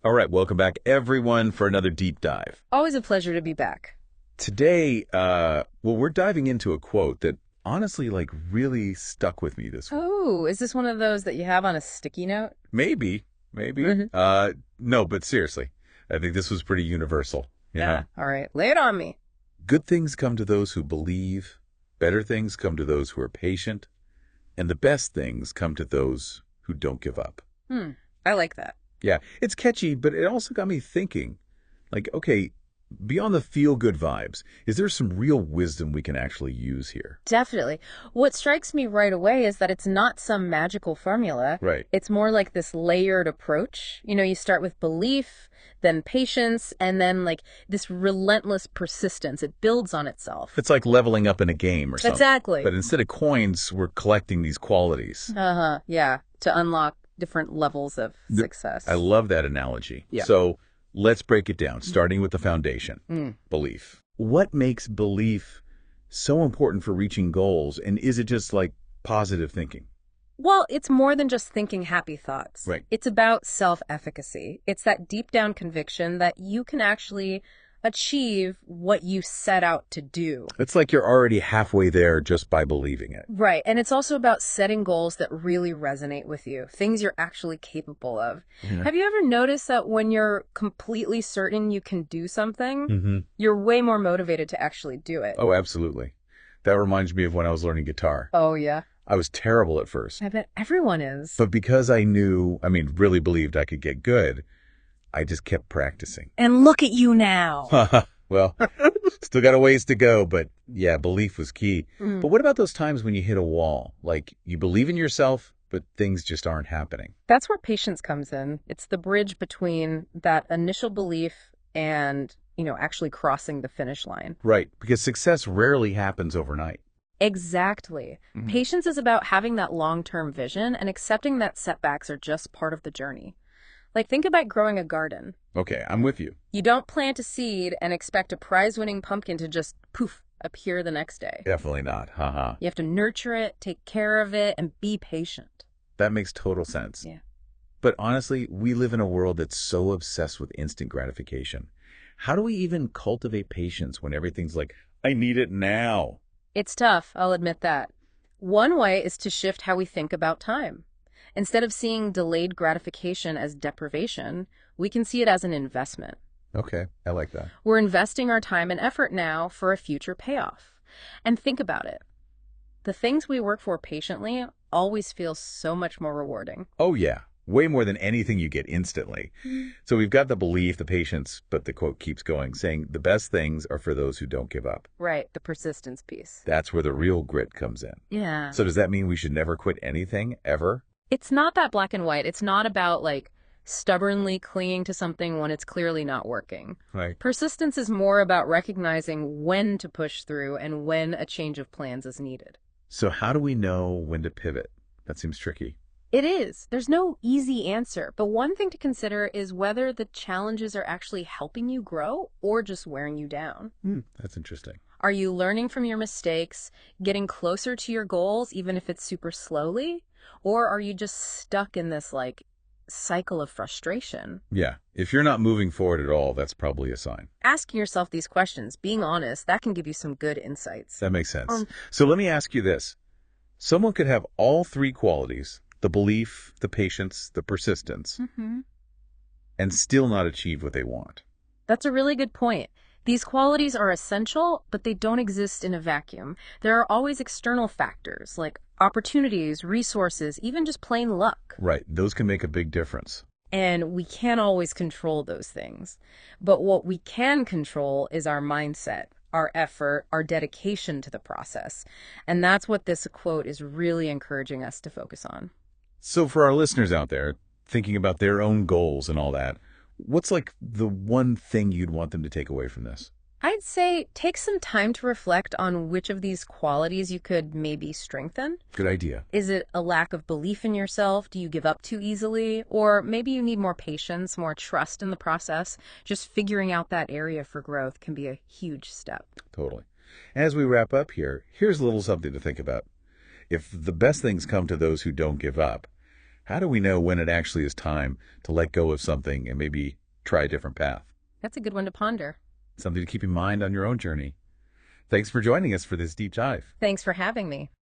All right, welcome back, everyone, for another deep dive. Always a pleasure to be back. Today, we're diving into a quote that honestly, really stuck with me this week. Oh, is this one of those that you have on a sticky note? Maybe. No, but seriously, I think this was pretty universal. Yeah. All right. Lay it on me. Good things come to those who believe, better things come to those who are patient, and the best things come to those who don't give up. I like that. Yeah, it's catchy, but it also got me thinking, okay, beyond the feel-good vibes, is there some real wisdom we can actually use here? Definitely. What strikes me right away is that it's not some magical formula. Right. It's more like this layered approach. You start with belief, then patience, and then this relentless persistence. It builds on itself. It's like leveling up in a game or something. Exactly. But instead of coins, we're collecting these qualities. Yeah. To unlock different levels of success. I love that analogy. Yeah. So let's break it down, starting with the foundation, belief. What makes belief so important for reaching goals, and is it just like positive thinking? Well, it's more than just thinking happy thoughts. Right. It's about self-efficacy. It's that deep down conviction that you can actually achieve what you set out to do. It's like you're already halfway there just by believing it. Right. And it's also about setting goals that really resonate with you, things you're actually capable of. Yeah. Have you ever noticed that when you're completely certain you can do something, you're way more motivated to actually do it? Oh, absolutely. That reminds me of when I was learning guitar. Oh, yeah. I was terrible at first. I bet everyone is. But because really believed I could get good, I just kept practicing. And look at you now. Well, still got a ways to go, but yeah, belief was key. But what about those times when you hit a wall? Like you believe in yourself, but things just aren't happening. That's where patience comes in. It's the bridge between that initial belief and, actually crossing the finish line. Right, because success rarely happens overnight. Exactly. Patience is about having that long-term vision and accepting that setbacks are just part of the journey. Think about growing a garden. Okay, I'm with you. You don't plant a seed and expect a prize-winning pumpkin to just, poof, appear the next day. Definitely not. You have to nurture it, take care of it, and be patient. That makes total sense. Yeah. But honestly, we live in a world that's so obsessed with instant gratification. How do we even cultivate patience when everything's like, I need it now? It's tough, I'll admit that. One way is to shift how we think about time. Instead of seeing delayed gratification as deprivation, we can see it as an investment. Okay, I like that. We're investing our time and effort now for a future payoff. And think about it. The things we work for patiently always feel so much more rewarding. Oh, yeah. Way more than anything you get instantly. So we've got the belief, the patience, but the quote keeps going, saying the best things are for those who don't give up. Right, the persistence piece. That's where the real grit comes in. Yeah. So does that mean we should never quit anything, ever? It's not that black and white. It's not about stubbornly clinging to something when it's clearly not working. Right. Persistence is more about recognizing when to push through and when a change of plans is needed. So how do we know when to pivot? That seems tricky. It is. There's no easy answer, but one thing to consider is whether the challenges are actually helping you grow or just wearing you down. That's interesting. Are you learning from your mistakes, getting closer to your goals, even if it's super slowly? Or are you just stuck in this cycle of frustration? Yeah. If you're not moving forward at all, that's probably a sign. Asking yourself these questions, being honest, that can give you some good insights. That makes sense. So let me ask you this. Someone could have all three qualities, the belief, the patience, the persistence, and still not achieve what they want. That's a really good point. These qualities are essential, but they don't exist in a vacuum. There are always external factors like opportunities, resources, even just plain luck. Right. Those can make a big difference. And we can't always control those things. But what we can control is our mindset, our effort, our dedication to the process. And that's what this quote is really encouraging us to focus on. So for our listeners out there, thinking about their own goals and all that, what's the one thing you'd want them to take away from this? I'd say take some time to reflect on which of these qualities you could maybe strengthen. Good idea. Is it a lack of belief in yourself? Do you give up too easily? Or maybe you need more patience, more trust in the process. Just figuring out that area for growth can be a huge step. Totally. As we wrap up here, here's a little something to think about. If the best things come to those who don't give up, How do we know when it actually is time to let go of something and maybe try a different path? That's a good one to ponder. Something to keep in mind on your own journey. Thanks for joining us for this deep dive. Thanks for having me.